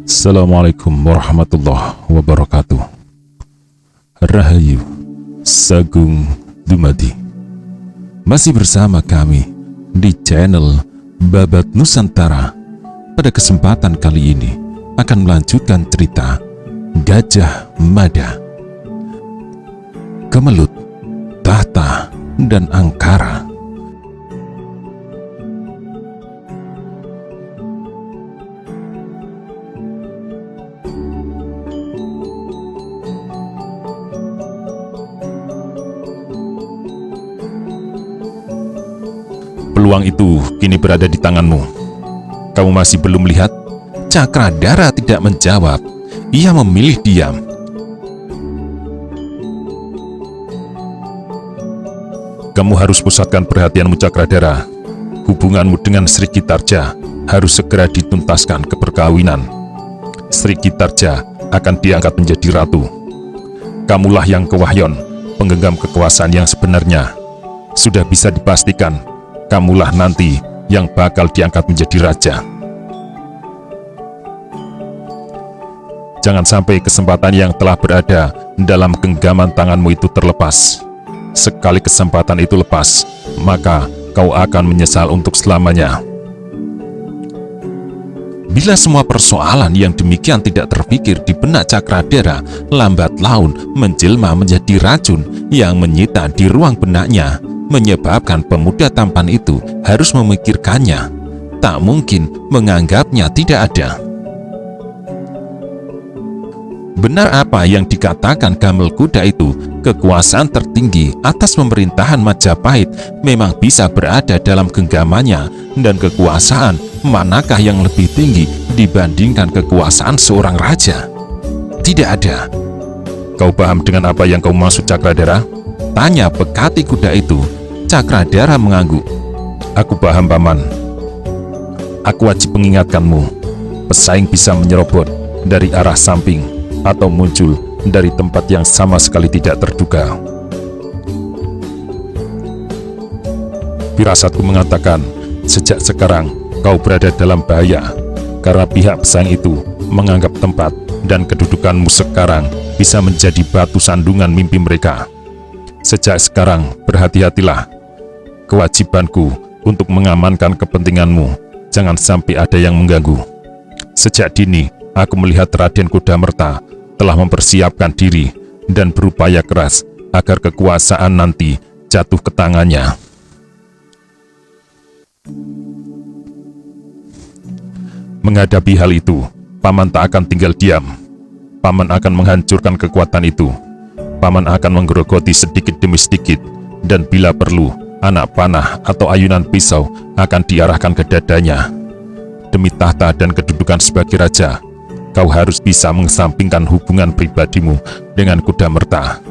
Assalamualaikum warahmatullahi wabarakatuh. Rahayu, Sagung Dumadi. Masih bersama kami di channel Babat Nusantara. Pada kesempatan kali ini akan melanjutkan cerita Gajah Mada, Kemelut, Tahta, dan Angkara. Peluang itu kini berada di tanganmu. Kamu masih belum lihat? Cakradara tidak menjawab. Ia memilih diam. Kamu harus pusatkan perhatianmu, Cakradara. Hubunganmu dengan Sri Kitarja harus segera dituntaskan ke perkawinan. Sri Kitarja akan diangkat menjadi ratu. Kamulah yang kewahyon, penggenggam kekuasaan yang sebenarnya. Sudah bisa dipastikan, kamulah nanti yang bakal diangkat menjadi raja. Jangan sampai kesempatan yang telah berada dalam genggaman tanganmu itu terlepas. Sekali kesempatan itu lepas, maka kau akan menyesal untuk selamanya. Bila semua persoalan yang demikian tidak terpikir di benak Cakradara, lambat laun menjelma menjadi racun yang menyita di ruang benaknya, menyebabkan pemuda tampan itu harus memikirkannya. Tak mungkin menganggapnya tidak ada. Benar apa yang dikatakan Gamel Kuda itu, kekuasaan tertinggi atas pemerintahan Majapahit memang bisa berada dalam genggamannya, dan kekuasaan manakah yang lebih tinggi dibandingkan kekuasaan seorang raja? Tidak ada. Kau paham dengan apa yang kau maksud, Cakradara? Tanya Pekati Kuda itu. Cakradara mengangguk. Aku paham, Paman. Aku wajib mengingatkanmu. Pesaing bisa menyerobot dari arah samping atau muncul dari tempat yang sama sekali tidak terduga. Firasatku mengatakan, sejak sekarang kau berada dalam bahaya, karena pihak pesaing itu menganggap tempat dan kedudukanmu sekarang bisa menjadi batu sandungan mimpi mereka. Sejak sekarang, berhati-hatilah. Kewajibanku untuk mengamankan kepentinganmu, jangan sampai ada yang mengganggu. Sejak dini, aku melihat Raden Kudamerta telah mempersiapkan diri dan berupaya keras agar kekuasaan nanti jatuh ke tangannya. Menghadapi hal itu, Paman tak akan tinggal diam. Paman akan menghancurkan kekuatan itu. Paman akan menggerogoti sedikit demi sedikit, dan bila perlu, anak panah atau ayunan pisau akan diarahkan ke dadanya. Demi tahta dan kedudukan sebagai raja, kau harus bisa mengesampingkan hubungan pribadimu dengan Kudamerta.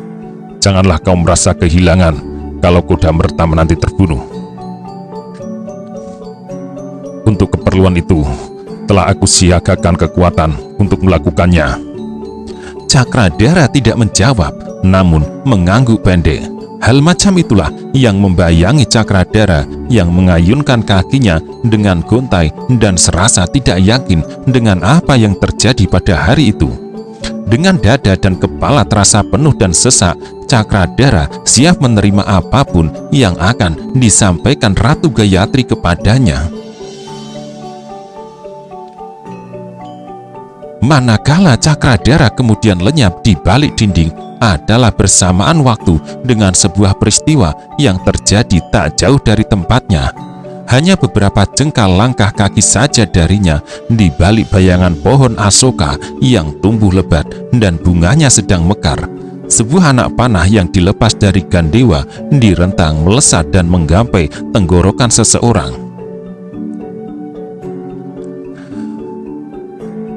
Janganlah kau merasa kehilangan kalau Kudamerta menanti terbunuh. Untuk keperluan itu, telah aku siagakan kekuatan untuk melakukannya. Cakradara tidak menjawab, namun mengangguk pendek. Hal macam itulah yang membayangi Cakradara yang mengayunkan kakinya dengan gontai dan serasa tidak yakin dengan apa yang terjadi pada hari itu. Dengan dada dan kepala terasa penuh dan sesak, Cakradara siap menerima apapun yang akan disampaikan Ratu Gayatri kepadanya. Manakala Cakradara kemudian lenyap di balik dinding, adalah bersamaan waktu dengan sebuah peristiwa yang terjadi tak jauh dari tempatnya. Hanya beberapa jengkal langkah kaki saja darinya, di balik bayangan pohon asoka yang tumbuh lebat dan bunganya sedang mekar, sebuah anak panah yang dilepas dari gandewa direntang melesat dan menggapai tenggorokan seseorang.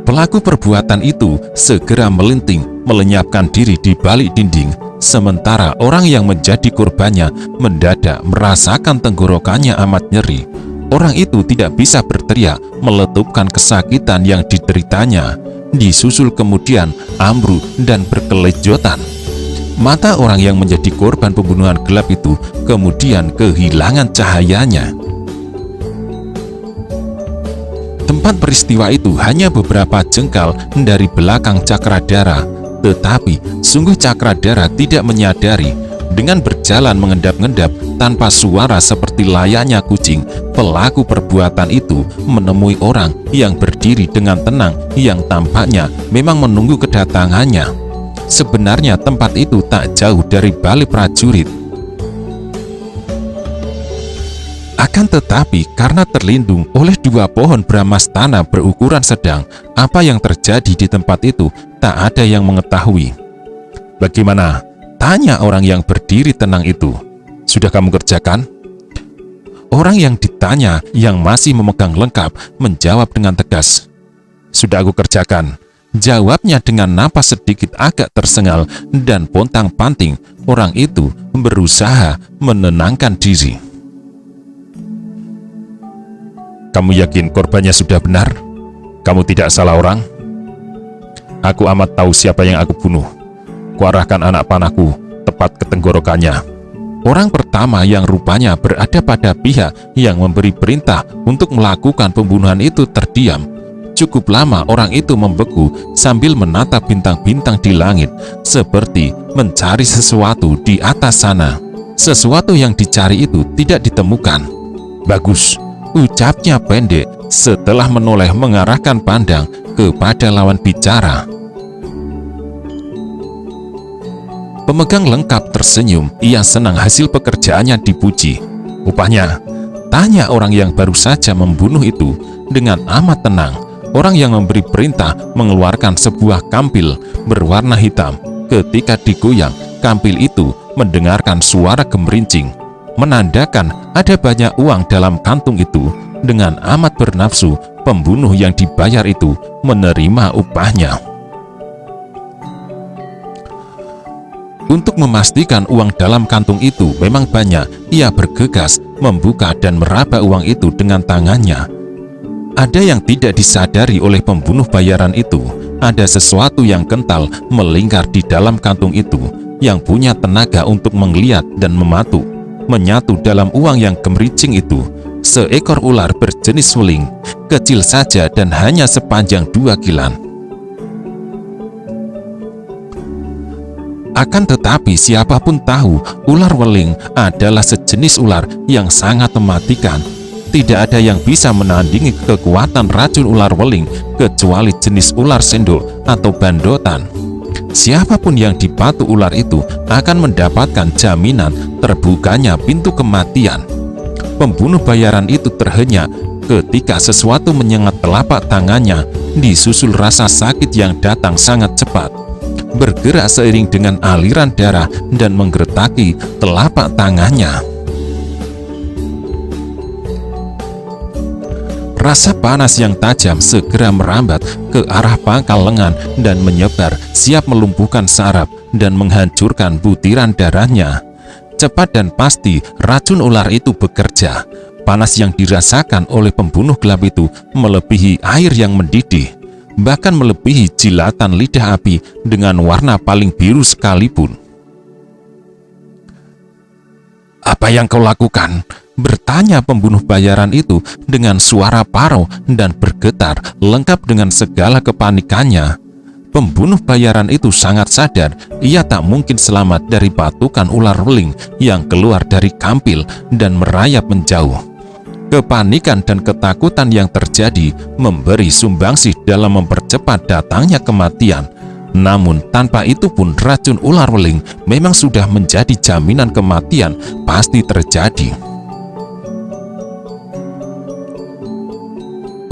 Pelaku perbuatan itu segera melinting, melenyapkan diri di balik dinding, sementara orang yang menjadi korbannya mendadak merasakan tenggorokannya amat nyeri. Orang itu tidak bisa berteriak, meletupkan kesakitan yang dideritanya. Disusul kemudian ambruk dan berkelejotan. Mata orang yang menjadi korban pembunuhan gelap itu kemudian kehilangan cahayanya. Tempat peristiwa itu hanya beberapa jengkal dari belakang Cakradara, tetapi sungguh Cakradara tidak menyadari. Dengan berjalan mengendap-endap tanpa suara seperti layaknya kucing, pelaku perbuatan itu menemui orang yang berdiri dengan tenang yang tampaknya memang menunggu kedatangannya. Sebenarnya tempat itu tak jauh dari balai prajurit. Akan tetapi karena terlindung oleh dua pohon Brahmastana berukuran sedang, apa yang terjadi di tempat itu tak ada yang mengetahui. Bagaimana? Tanya orang yang berdiri tenang itu. Sudah kamu kerjakan? Orang yang ditanya yang masih memegang lengkap menjawab dengan tegas. Sudah aku kerjakan. Jawabnya dengan napas sedikit agak tersengal dan pontang-panting. Orang itu berusaha menenangkan diri. Kamu yakin korbannya sudah benar? Kamu tidak salah orang? Aku amat tahu siapa yang aku bunuh. Kuarahkan anak panahku tepat ke tenggorokannya. Orang pertama yang rupanya berada pada pihak yang memberi perintah untuk melakukan pembunuhan itu terdiam. Cukup lama orang itu membeku sambil menatap bintang-bintang di langit, seperti mencari sesuatu di atas sana. Sesuatu yang dicari itu tidak ditemukan. Bagus, ucapnya pendek setelah menoleh mengarahkan pandang kepada lawan bicara. Pemegang lengkap tersenyum, ia senang hasil pekerjaannya dipuji. Upahnya? Tanya orang yang baru saja membunuh itu dengan amat tenang. Orang yang memberi perintah mengeluarkan sebuah kampil berwarna hitam. Ketika digoyang, kampil itu mendengarkan suara gemerincing, menandakan ada banyak uang dalam kantung itu. Dengan amat bernafsu, pembunuh yang dibayar itu menerima upahnya. Untuk memastikan uang dalam kantung itu memang banyak, ia bergegas membuka dan meraba uang itu dengan tangannya. Ada yang tidak disadari oleh pembunuh bayaran itu. Ada sesuatu yang kental melingkar di dalam kantung itu, yang punya tenaga untuk menggeliat dan mematu. Menyatu dalam uang yang gemerincing itu, seekor ular berjenis weling, kecil saja dan hanya sepanjang 2 kilan. Akan tetapi siapapun tahu ular weling adalah sejenis ular yang sangat mematikan. Tidak ada yang bisa menandingi kekuatan racun ular weling kecuali jenis ular sendok atau bandotan. Siapapun yang dipatu ular itu akan mendapatkan jaminan terbukanya pintu kematian. Pembunuh bayaran itu terhenyak ketika sesuatu menyengat telapak tangannya, disusul rasa sakit yang datang sangat cepat, bergerak seiring dengan aliran darah dan menggeretaki telapak tangannya. Rasa panas yang tajam segera merambat ke arah pangkal lengan dan menyebar, siap melumpuhkan saraf dan menghancurkan butiran darahnya. Cepat dan pasti racun ular itu bekerja. Panas yang dirasakan oleh pembunuh gelap itu melebihi air yang mendidih, bahkan melebihi jilatan lidah api dengan warna paling biru sekalipun. "Apa yang kau lakukan?" bertanya pembunuh bayaran itu dengan suara parau dan bergetar, lengkap dengan segala kepanikannya. Pembunuh bayaran itu sangat sadar ia tak mungkin selamat dari batukan ular weling yang keluar dari kampil dan merayap menjauh. Kepanikan dan ketakutan yang terjadi memberi sumbangsih dalam mempercepat datangnya kematian. Namun tanpa itu pun racun ular weling memang sudah menjadi jaminan kematian pasti terjadi.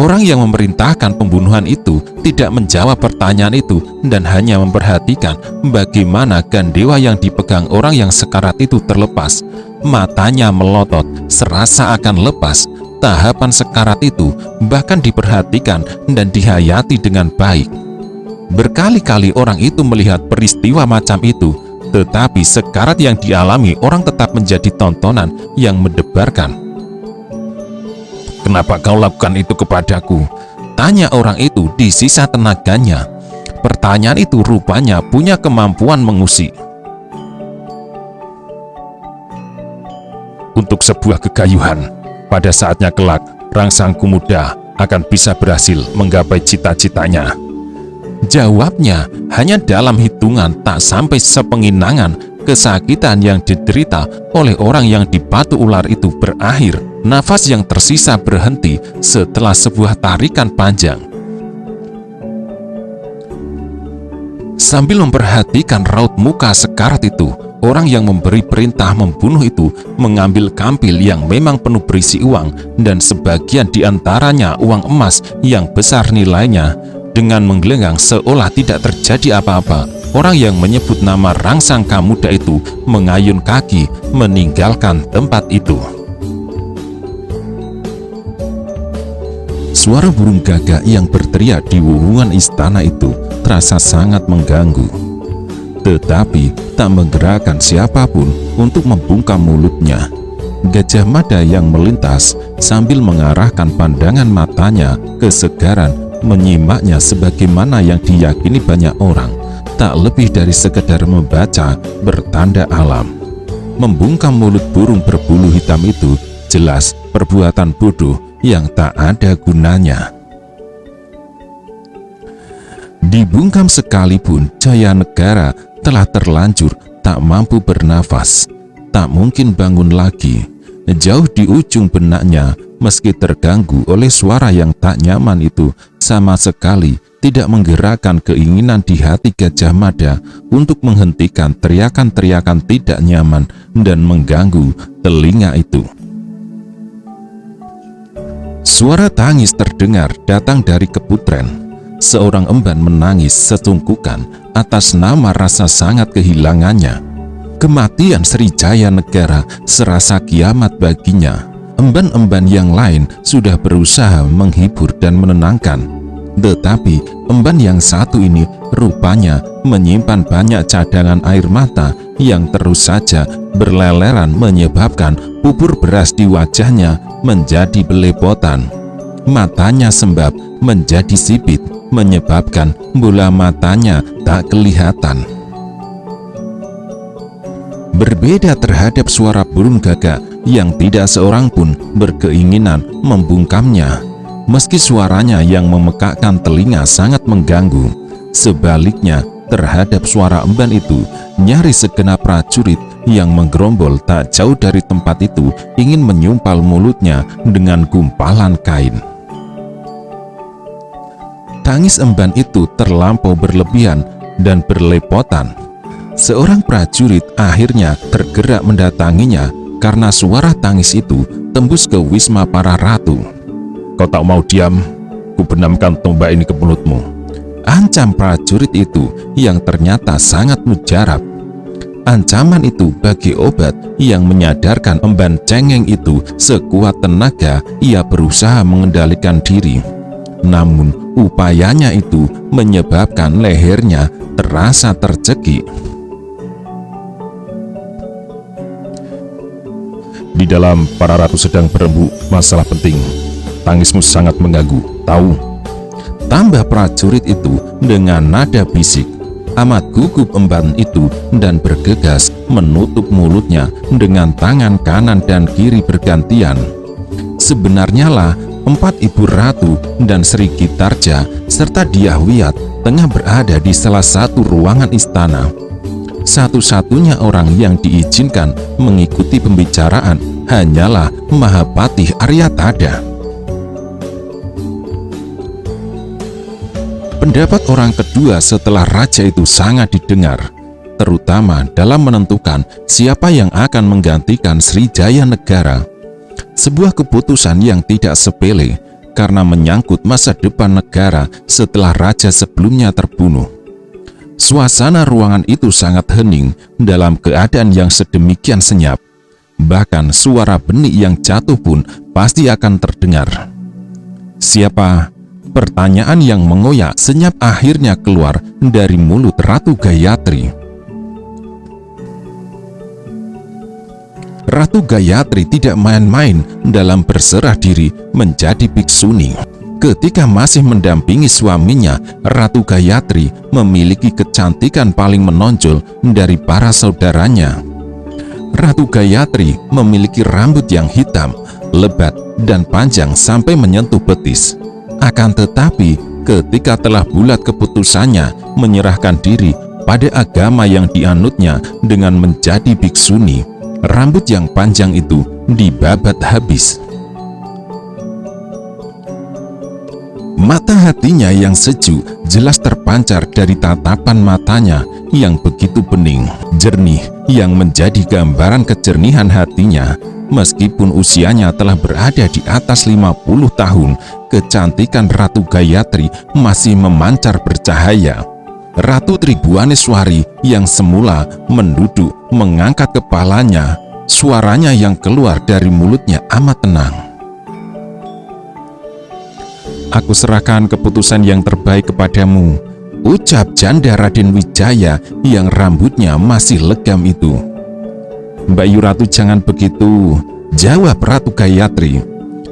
Orang yang memerintahkan pembunuhan itu tidak menjawab pertanyaan itu dan hanya memperhatikan bagaimana gandewa yang dipegang orang yang sekarat itu terlepas. Matanya melotot, serasa akan lepas. Tahapan sekarat itu bahkan diperhatikan dan dihayati dengan baik. Berkali-kali orang itu melihat peristiwa macam itu, tetapi sekarat yang dialami orang tetap menjadi tontonan yang mendebarkan. "Kenapa kau lakukan itu kepadaku?" tanya orang itu di sisa tenaganya. Pertanyaan itu rupanya punya kemampuan mengusik. "Untuk sebuah kegayuhan, pada saatnya kelak, rangsangku muda akan bisa berhasil menggapai cita-citanya? Jawabnya, hanya dalam hitungan tak sampai sepenginangan, kesakitan yang diderita oleh orang yang dipatu ular itu berakhir. Nafas yang tersisa berhenti setelah sebuah tarikan panjang. Sambil memperhatikan raut muka sekarat itu, orang yang memberi perintah membunuh itu mengambil kampil yang memang penuh berisi uang, dan sebagian diantaranya uang emas yang besar nilainya. Dengan menggelenggang seolah tidak terjadi apa-apa, orang yang menyebut nama rangsangka muda itu mengayun kaki meninggalkan tempat itu. Suara burung gagak yang berteriak di wuwungan istana itu terasa sangat mengganggu, tetapi tak menggerakkan siapapun untuk membungkam mulutnya. Gajah Mada yang melintas sambil mengarahkan pandangan matanya ke Segaran menyimaknya sebagaimana yang diyakini banyak orang, tak lebih dari sekedar membaca bertanda alam. Membungkam mulut burung berbulu hitam itu jelas perbuatan bodoh yang tak ada gunanya. Dibungkam sekalipun, Jayanegara telah terlanjur tak mampu bernafas, tak mungkin bangun lagi. Jauh di ujung benaknya, meski terganggu oleh suara yang tak nyaman itu, sama sekali tidak menggerakkan keinginan di hati Gajah Mada untuk menghentikan teriakan-teriakan tidak nyaman dan mengganggu telinga itu. Suara tangis terdengar datang dari Keputren. Seorang emban menangis sesunggukan atas nama rasa sangat kehilangannya. Kematian Sri Jayanegara serasa kiamat baginya. Emban-emban yang lain sudah berusaha menghibur dan menenangkan, tetapi emban yang satu ini rupanya menyimpan banyak cadangan air mata yang terus saja berleleran menyebabkan bubur beras di wajahnya menjadi belepotan. Matanya sembab menjadi sipit, menyebabkan bola matanya tak kelihatan. Berbeda terhadap suara burung gagak yang tidak seorang pun berkeinginan membungkamnya. Meski suaranya yang memekakkan telinga sangat mengganggu, sebaliknya terhadap suara emban itu, nyaris segenap prajurit yang menggerombol tak jauh dari tempat itu ingin menyumpal mulutnya dengan gumpalan kain. Tangis emban itu terlampau berlebihan dan berlepotan. Seorang prajurit akhirnya tergerak mendatanginya karena suara tangis itu tembus ke wisma para ratu. "Kau tak mau diam, ku benamkan tombak ini ke mulutmu," ancam prajurit itu yang ternyata sangat mujarab. Ancaman itu bagi obat yang menyadarkan emban cengeng itu sekuat tenaga ia berusaha mengendalikan diri. Namun upayanya itu menyebabkan lehernya terasa tercekik. "Di dalam para ratu sedang berembuk masalah penting. Tangismu sangat mengganggu, tahu?" tambah prajurit itu dengan nada bisik. Amat gugup emban itu dan bergegas menutup mulutnya dengan tangan kanan dan kiri bergantian. Sebenarnya lah 4 ibu ratu dan Sri Gitarja serta Dyahwiyat tengah berada di salah satu ruangan istana. Satu-satunya orang yang diizinkan mengikuti pembicaraan hanyalah Mahapatih Aryatada. Pendapat orang kedua setelah raja itu sangat didengar, terutama dalam menentukan siapa yang akan menggantikan Sri Jayanegara. Sebuah keputusan yang tidak sepele karena menyangkut masa depan negara setelah raja sebelumnya terbunuh. Suasana ruangan itu sangat hening dalam keadaan yang sedemikian senyap. Bahkan suara benih yang jatuh pun pasti akan terdengar. "Siapa?" Pertanyaan yang mengoyak senyap akhirnya keluar dari mulut Ratu Gayatri. Ratu Gayatri tidak main-main dalam berserah diri menjadi biksuni. Ketika masih mendampingi suaminya, Ratu Gayatri memiliki kecantikan paling menonjol dari para saudaranya. Ratu Gayatri memiliki rambut yang hitam, lebat, dan panjang sampai menyentuh betis. Akan tetapi, ketika telah bulat keputusannya menyerahkan diri pada agama yang dianutnya dengan menjadi biksuni, rambut yang panjang itu dibabat habis. Mata hatinya yang sejuk jelas terpancar dari tatapan matanya yang begitu bening, jernih, yang menjadi gambaran kejernihan hatinya. Meskipun usianya telah berada di atas 50 tahun, kecantikan Ratu Gayatri masih memancar bercahaya. Ratu Tribhuwaneswari yang semula menduduk mengangkat kepalanya, suaranya yang keluar dari mulutnya amat tenang. "Aku serahkan keputusan yang terbaik kepadamu," ucap janda Raden Wijaya yang rambutnya masih legam itu. "Mbak Yu Ratu, jangan begitu," jawab Ratu Gayatri.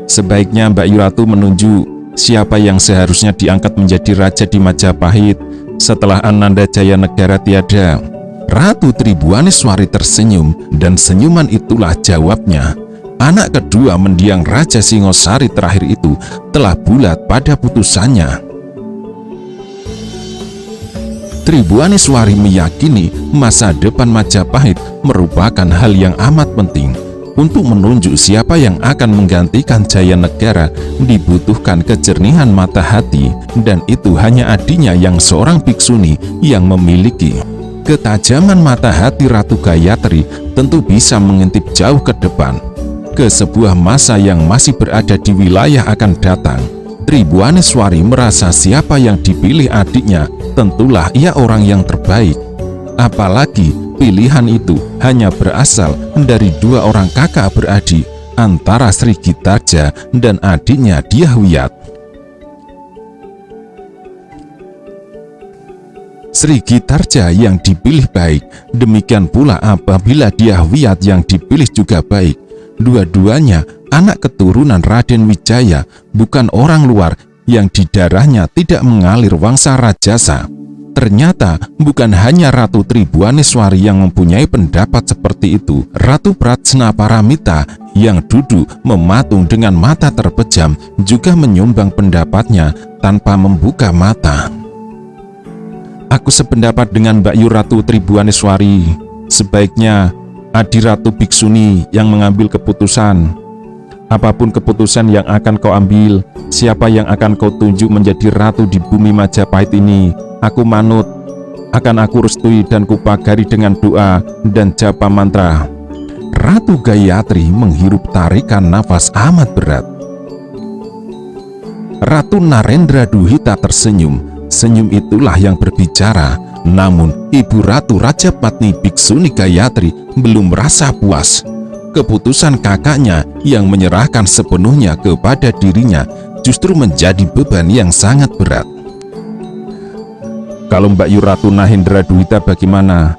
"Sebaiknya Mbak Yu Ratu menunjuk siapa yang seharusnya diangkat menjadi raja di Majapahit setelah Ananda Jaya Negara tiada." Ratu Tribhuwaneswari tersenyum, dan senyuman itulah jawabnya. Anak kedua mendiang Raja Singosari terakhir itu telah bulat pada putusannya. Tribhuwaneswari meyakini masa depan Majapahit merupakan hal yang amat penting. Untuk menunjuk siapa yang akan menggantikan Jaya Negara dibutuhkan kejernihan mata hati, dan itu hanya adiknya yang seorang biksuni yang memiliki. Ketajaman mata hati Ratu Gayatri tentu bisa mengintip jauh ke depan, ke sebuah masa yang masih berada di wilayah akan datang. Tribhuwaneswari merasa siapa yang dipilih adiknya tentulah ia orang yang terbaik. Apalagi pilihan itu hanya berasal dari dua orang kakak beradik antara Sri Gitarja dan adiknya Dyahwiyat. Sri Gitarja yang dipilih baik, demikian pula apabila Dyahwiyat yang dipilih juga baik. Dua-duanya anak keturunan Raden Wijaya, bukan orang luar yang di darahnya tidak mengalir wangsa rajasa. Ternyata bukan hanya Ratu Tribhuwaneswari yang mempunyai pendapat seperti itu. Ratu Pratsna Paramita yang duduk mematung dengan mata terpejam juga menyumbang pendapatnya tanpa membuka mata. "Aku sependapat dengan Mbak Yu Ratu Tribhuwaneswari. Sebaiknya Adi Ratu Biksuni yang mengambil keputusan. Apapun keputusan yang akan kau ambil, siapa yang akan kau tunjuk menjadi ratu di bumi Majapahit ini, aku manut, akan aku restui dan kupagari dengan doa dan japa mantra." Ratu Gayatri menghirup tarikan nafas amat berat. Ratu Narendra Duhita tersenyum. Senyum itulah yang berbicara. Namun Ibu Ratu Rajapatni Biksuni Gayatri belum merasa puas. Keputusan kakaknya yang menyerahkan sepenuhnya kepada dirinya justru menjadi beban yang sangat berat. "Kalau Mbak Yu Ratu Narendra Duhita bagaimana?"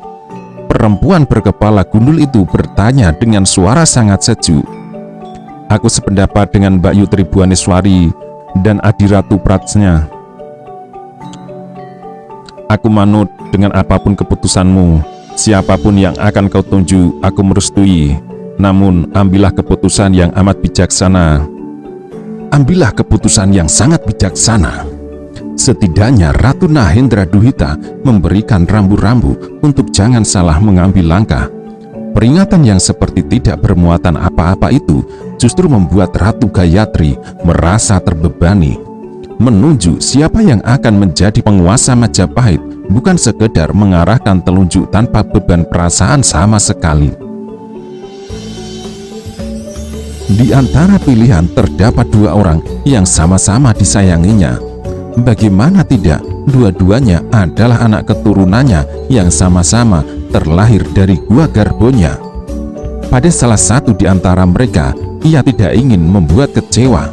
Perempuan berkepala gundul itu bertanya dengan suara sangat sejuk. "Aku sependapat dengan Mbak Yu Tribhuwaneswari dan Adi Ratu Pratsna. Aku manut dengan apapun keputusanmu. Siapapun yang akan kau tunjuk, aku merestui. Namun, ambillah keputusan yang amat bijaksana." "Ambillah keputusan yang sangat bijaksana." Setidaknya Ratu Narendra Duhita memberikan rambu-rambu untuk jangan salah mengambil langkah. Peringatan yang seperti tidak bermuatan apa-apa itu justru membuat Ratu Gayatri merasa terbebani. Menunjuk siapa yang akan menjadi penguasa Majapahit bukan sekedar mengarahkan telunjuk tanpa beban perasaan sama sekali. Di antara pilihan terdapat dua orang yang sama-sama disayanginya. Bagaimana tidak, dua-duanya adalah anak keturunannya yang sama-sama terlahir dari gua garbonya. Pada salah satu di antara mereka, ia tidak ingin membuat kecewa.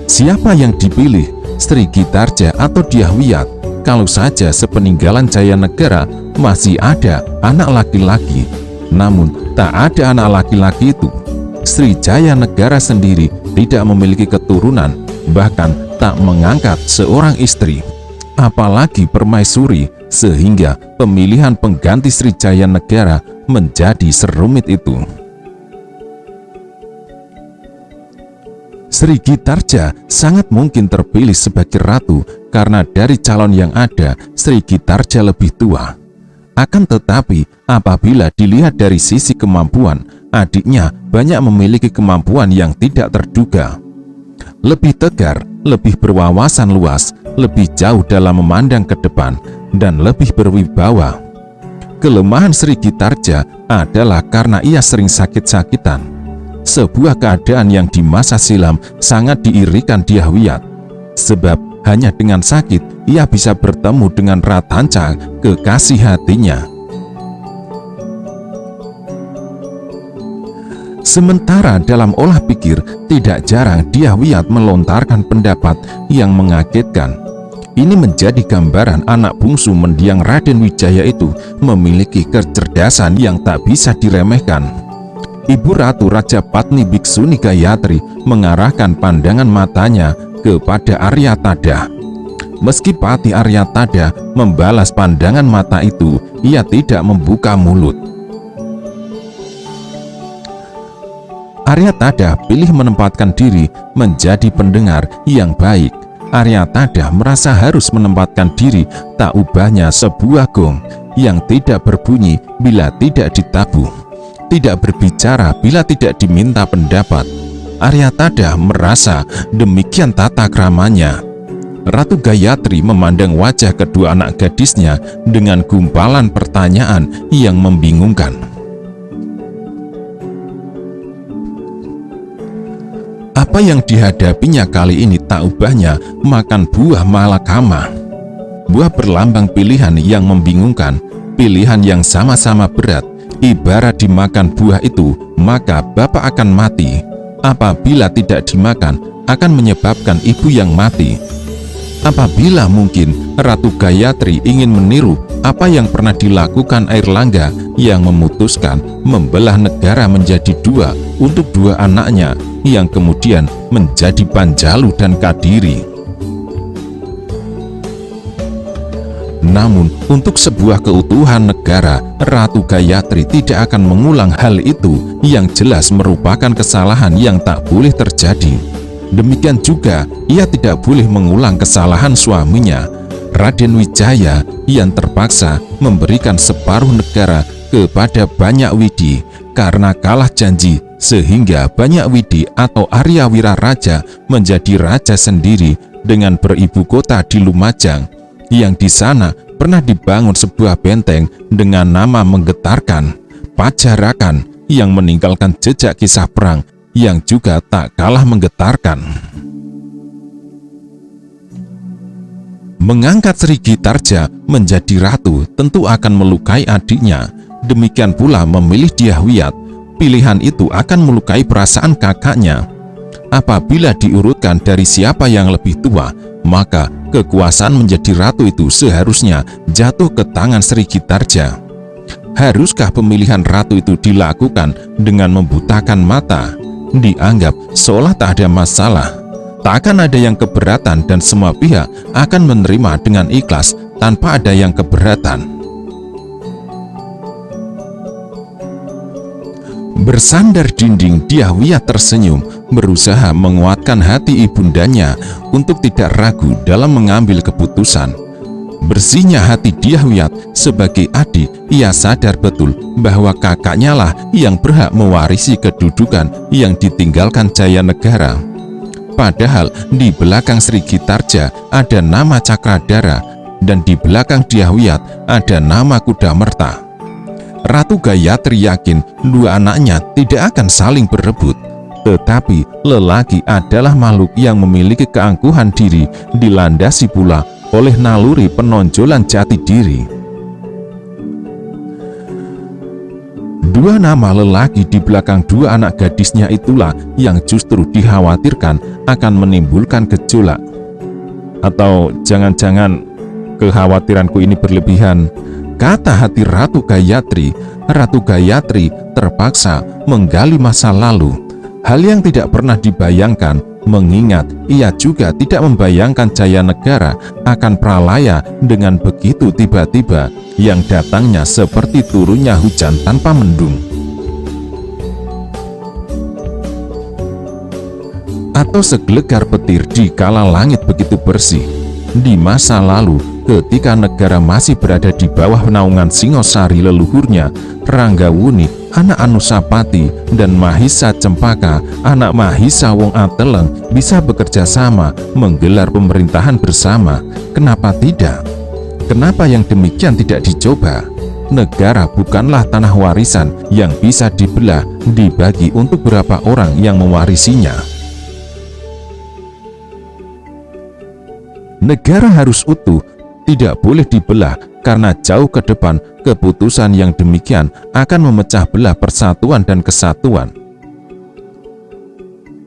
Siapa yang dipilih, Sri Gitarja atau Dyahwiyat? Kalau saja sepeninggalan Jaya Negara masih ada anak laki-laki, namun tak ada anak laki-laki itu. Sri Jaya Negara sendiri tidak memiliki keturunan, bahkan tak mengangkat seorang istri, apalagi permaisuri, sehingga pemilihan pengganti Sri Jaya Negara menjadi serumit itu. Sri Gitarja sangat mungkin terpilih sebagai ratu karena dari calon yang ada, Sri Gitarja lebih tua. Akan tetapi, apabila dilihat dari sisi kemampuan, adiknya banyak memiliki kemampuan yang tidak terduga. Lebih tegar, lebih berwawasan luas, lebih jauh dalam memandang ke depan, dan lebih berwibawa. Kelemahan Sri Gitarja adalah karena ia sering sakit-sakitan. Sebuah keadaan yang di masa silam sangat diirikan Dyahwiyat. Sebab hanya dengan sakit ia bisa bertemu dengan Ratanca, kekasih hatinya. Sementara dalam olah pikir, tidak jarang Dyahwiyat melontarkan pendapat yang mengagetkan. Ini menjadi gambaran anak bungsu mendiang Raden Wijaya itu memiliki kecerdasan yang tak bisa diremehkan. Ibu Ratu Rajapatni Biksuni Gayatri mengarahkan pandangan matanya kepada Aryatada. Meski Pati Aryatada membalas pandangan mata itu, ia tidak membuka mulut. Aryatada pilih menempatkan diri menjadi pendengar yang baik. Aryatada merasa harus menempatkan diri tak ubahnya sebuah gong yang tidak berbunyi bila tidak ditabuh, tidak berbicara bila tidak diminta pendapat. Aryatada merasa demikian tata kramanya. Ratu Gayatri memandang wajah kedua anak gadisnya dengan gumpalan pertanyaan yang membingungkan. Apa yang dihadapinya kali ini tak ubahnya makan buah malakama. Buah berlambang pilihan yang membingungkan, pilihan yang sama-sama berat. Ibarat dimakan buah itu, maka bapak akan mati. Apabila tidak dimakan, akan menyebabkan ibu yang mati. Apabila mungkin Ratu Gayatri ingin meniru apa yang pernah dilakukan Airlangga yang memutuskan membelah negara menjadi dua untuk dua anaknya yang kemudian menjadi Panjalu dan Kadiri. Namun, untuk sebuah keutuhan negara, Ratu Gayatri tidak akan mengulang hal itu yang jelas merupakan kesalahan yang tak boleh terjadi. Demikian juga, ia tidak boleh mengulang kesalahan suaminya, Raden Wijaya, yang terpaksa memberikan separuh negara kepada Banyakwidi karena kalah janji, sehingga Banyakwidi atau Aryawira Raja menjadi raja sendiri dengan beribu kota di Lumajang, yang di sana pernah dibangun sebuah benteng dengan nama menggetarkan, Pajarakan, yang meninggalkan jejak kisah perang yang juga tak kalah menggetarkan. Mengangkat Sri Gitarja menjadi ratu tentu akan melukai adiknya. Demikian pula memilih Dyahwiyat, pilihan itu akan melukai perasaan kakaknya. Apabila diurutkan dari siapa yang lebih tua, maka kekuasaan menjadi ratu itu seharusnya jatuh ke tangan Sri Gitarja. Haruskah pemilihan ratu itu dilakukan dengan membutakan mata? Dianggap seolah tak ada masalah. Tak akan ada yang keberatan dan semua pihak akan menerima dengan ikhlas tanpa ada yang keberatan. Bersandar dinding, Dyahwiyat tersenyum, berusaha menguatkan hati ibundanya untuk tidak ragu dalam mengambil keputusan. Bersihnya hati Dyahwiyat sebagai adik, ia sadar betul bahwa kakaknya lah yang berhak mewarisi kedudukan yang ditinggalkan Jayanegara. Padahal di belakang Sri Gitarja ada nama Cakradara dan di belakang Dyahwiyat ada nama Kudamerta. Ratu Gayatri yakin dua anaknya tidak akan saling berebut. Tetapi lelaki adalah makhluk yang memiliki keangkuhan diri, dilandasi pula oleh naluri penonjolan jati diri. Dua nama lelaki di belakang dua anak gadisnya itulah yang justru dikhawatirkan akan menimbulkan gejolak. Atau jangan-jangan kekhawatiranku ini berlebihan, kata hati Ratu Gayatri. Ratu Gayatri terpaksa menggali masa lalu, hal yang tidak pernah dibayangkan, mengingat ia juga tidak membayangkan Jayanegara akan pralaya dengan begitu tiba-tiba, yang datangnya seperti turunnya hujan tanpa mendung. atau segelegar petir di kala langit begitu bersih. Di masa lalu, ketika negara masih berada di bawah naungan Singosari leluhurnya, Ranggawuni, anak Anusapati, dan Mahisa Cempaka, anak Mahisa Wong Ateleng, bisa bekerja sama menggelar pemerintahan bersama. Kenapa tidak? Kenapa yang demikian tidak dicoba? Negara bukanlah tanah warisan yang bisa dibelah, dibagi untuk berapa orang yang mewarisinya. Negara harus utuh, tidak boleh dibelah, karena jauh ke depan keputusan yang demikian akan memecah belah persatuan dan kesatuan.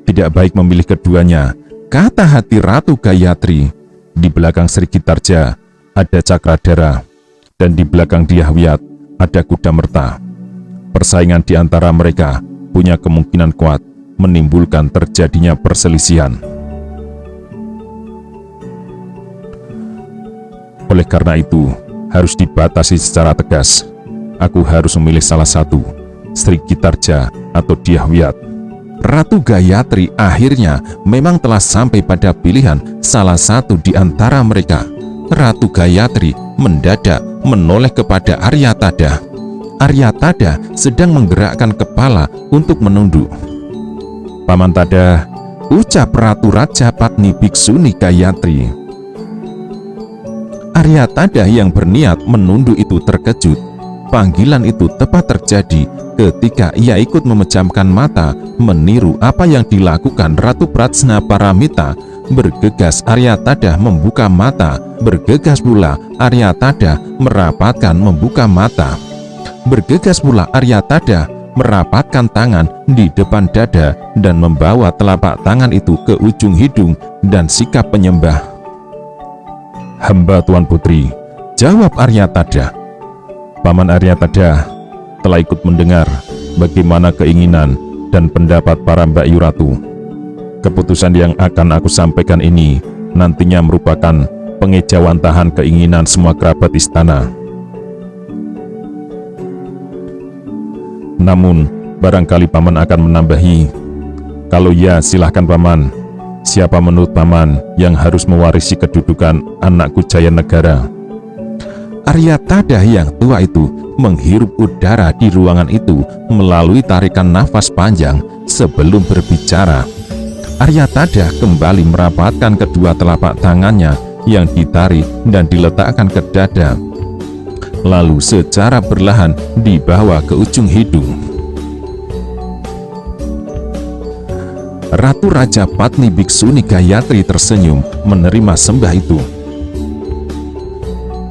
Tidak baik memilih keduanya, kata hati Ratu Gayatri. Di belakang Sri Gitarja ada Cakradhara, dan di belakang Dyahwiyat ada Kudamerta. Persaingan di antara mereka punya kemungkinan kuat menimbulkan terjadinya perselisihan. Oleh karena itu, harus dibatasi secara tegas. Aku harus memilih salah satu, Sri Gitarja atau Dyahwiyat. Ratu Gayatri akhirnya memang telah sampai pada pilihan salah satu di antara mereka. Ratu Gayatri mendadak menoleh kepada Aryatada. Aryatada sedang menggerakkan kepala untuk menunduk. "Paman Tada," ucap Ratu Raja Patni Biksuni Gayatri. Aryatada yang berniat menunduk itu terkejut. Panggilan itu tepat terjadi ketika ia ikut memejamkan mata meniru apa yang dilakukan Ratu Pratsna Paramita. Bergegas Aryatada membuka mata, bergegas pula Aryatada merapatkan membuka mata. Bergegas pula Aryatada merapatkan tangan di depan dada dan membawa telapak tangan itu ke ujung hidung dan sikap penyembah. "Hamba Tuan Putri," jawab Aryatada. "Paman Aryatada telah ikut mendengar bagaimana keinginan dan pendapat para Mbak Yu Ratu. Keputusan yang akan aku sampaikan ini nantinya merupakan pengejawantahan keinginan semua kerabat istana. Namun, barangkali Paman akan menambahi. Kalau ya, silahkan Paman. Siapa menurut Paman yang harus mewarisi kedudukan anakku Jaya Negara?" Aryatada yang tua itu menghirup udara di ruangan itu melalui tarikan nafas panjang sebelum berbicara. Aryatada kembali merapatkan kedua telapak tangannya yang ditarik dan diletakkan ke dada, lalu secara perlahan dibawa ke ujung hidung. Ratu Raja Patni Biksuni Gayatri tersenyum menerima sembah itu.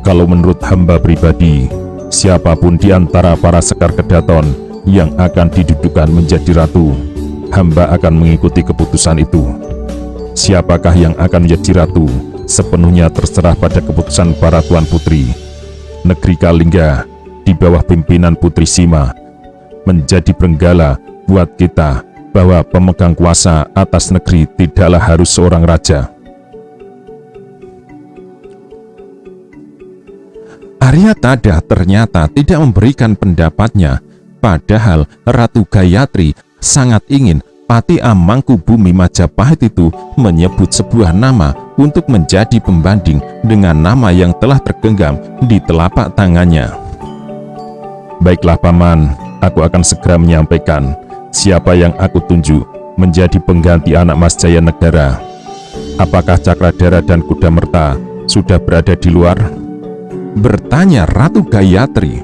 "Kalau menurut hamba pribadi, siapapun di antara para Sekar Kedaton yang akan didudukan menjadi ratu, hamba akan mengikuti keputusan itu. Siapakah yang akan menjadi ratu, sepenuhnya terserah pada keputusan para tuan putri. Negeri Kalingga di bawah pimpinan Putri Sima menjadi penggala buat kita bahwa pemegang kuasa atas negeri tidaklah harus seorang raja." Aryatada ternyata tidak memberikan pendapatnya, padahal Ratu Gayatri sangat ingin Pati Amangkubumi Majapahit itu menyebut sebuah nama untuk menjadi pembanding dengan nama yang telah tergenggam di telapak tangannya. "Baiklah Paman, aku akan segera menyampaikan siapa yang aku tunjuk menjadi pengganti anak Mas Jaya Negara. Apakah Cakradhara dan Kudamerta sudah berada di luar?" bertanya Ratu Gayatri.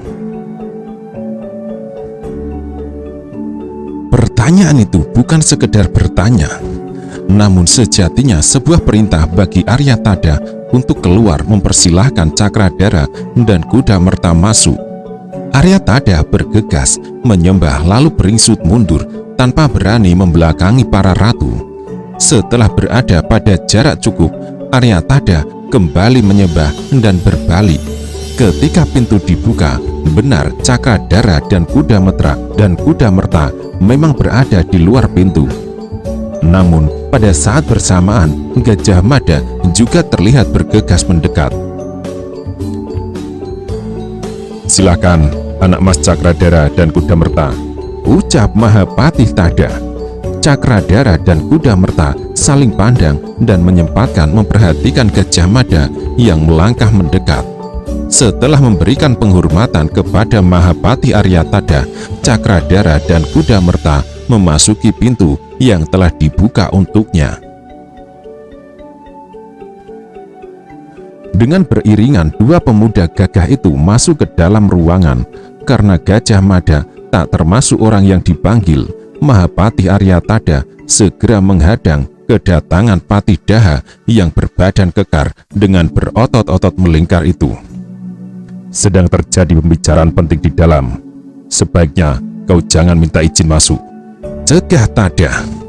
Pertanyaan itu bukan sekedar bertanya, namun sejatinya sebuah perintah bagi Aryatada untuk keluar mempersilahkan Cakradhara dan Kudamerta masuk. Aryatada bergegas menyembah lalu beringsut mundur tanpa berani membelakangi para ratu. Setelah berada pada jarak cukup, Aryatada kembali menyembah dan berbalik. Ketika pintu dibuka, benar Cakradhara dan Kudamerta memang berada di luar pintu. Namun pada saat bersamaan, Gajah Mada juga terlihat bergegas mendekat. "Silakan anak Mas Cakradhara dan Kudamerta," ucap Mahapatih Tada. Cakradara dan Kuda Merta saling pandang dan menyempatkan memperhatikan Gajah Mada yang melangkah mendekat. Setelah memberikan penghormatan kepada Mahapati Aryatada, Cakradara dan Kuda Merta memasuki pintu yang telah dibuka untuknya. Dengan beriringan, dua pemuda gagah itu masuk ke dalam ruangan. Karena Gajah Mada tak termasuk orang yang dipanggil, Mahapati Aryatada segera menghadang kedatangan Patidaha yang berbadan kekar dengan berotot-otot melingkar itu. "Sedang terjadi pembicaraan penting di dalam. Sebaiknya kau jangan minta izin masuk," cegah Tada.